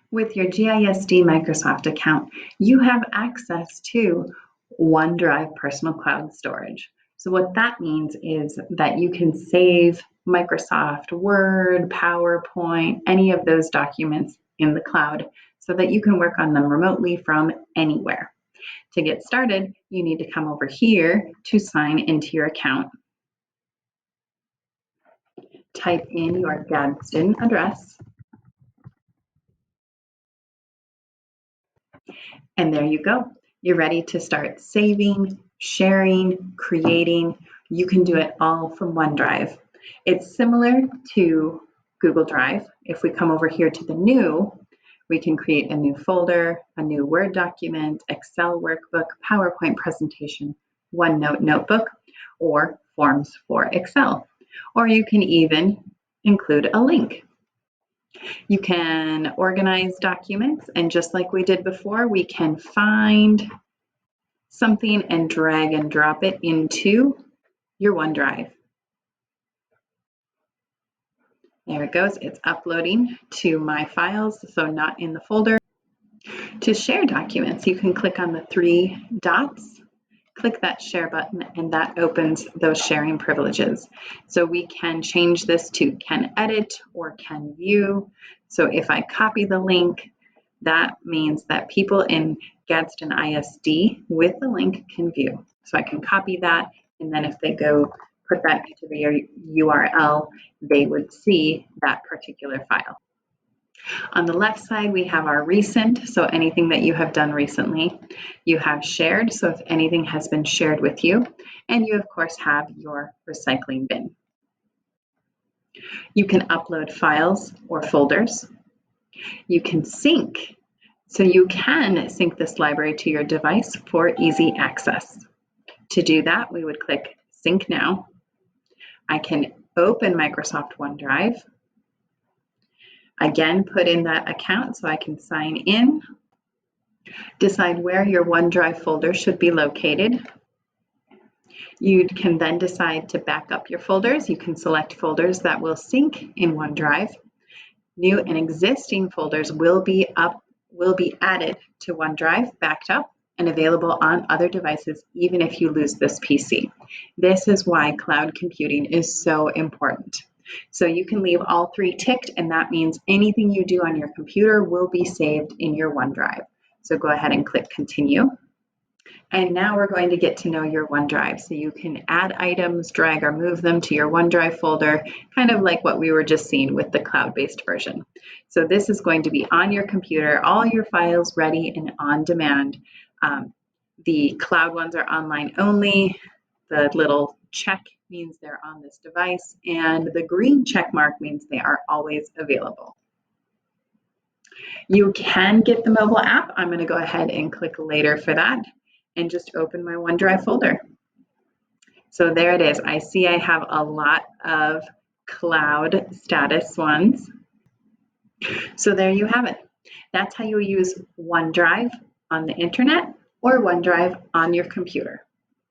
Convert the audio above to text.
With your GISD Microsoft account, you have access to OneDrive Personal Cloud Storage. So what that means is that you can save Microsoft Word, PowerPoint, any of those documents in the cloud so that you can work on them remotely from anywhere. To get started, you need to come over here to sign into your account. Type in your Gadsden address. And there you go. You're ready to start saving, sharing, creating. You can do it all from OneDrive. It's similar to Google Drive. If we come over here to the new, we can create a new folder, a new Word document, Excel workbook, PowerPoint presentation, OneNote notebook, or forms for Excel. Or you can even include a link. You can organize documents, and just like we did before, we can find something and drag and drop it into your OneDrive. There it goes. It's uploading to my files, so not in the folder. To share documents, you can click on the three dots, click that share button, and that opens those sharing privileges. So we can change this to can edit or can view. So if I copy the link, that means that people in Gadsden ISD with the link can view. So I can copy that, and then if they go put that into the URL, they would see that particular file. On the left side, we have our recent, so anything that you have done recently. You have shared, so if anything has been shared with you, and you of course have your recycling bin. You can upload files or folders. You can sync, so you can sync this library to your device for easy access. To do that, we would click Sync Now. I can open Microsoft OneDrive. Again, put in that account so I can sign in. Decide where your OneDrive folder should be located. You can then decide to back up your folders. You can select folders that will sync in OneDrive. New and existing folders will be added to OneDrive, backed up, and available on other devices, even if you lose this PC. This is why cloud computing is so important. So you can leave all three ticked, and that means anything you do on your computer will be saved in your OneDrive. So go ahead and click Continue. And now we're going to get to know your OneDrive. So you can add items, drag or move them to your OneDrive folder, kind of like what we were just seeing with the cloud-based version. So this is going to be on your computer, all your files ready and on demand. The cloud ones are online only. The little check means they're on this device, and the green check mark means they are always available. You can get the mobile app. I'm going to go ahead and click later for that and just open my OneDrive folder. So there it is. I see I have a lot of cloud status ones. So there you have it. That's how you use OneDrive on the internet or OneDrive on your computer.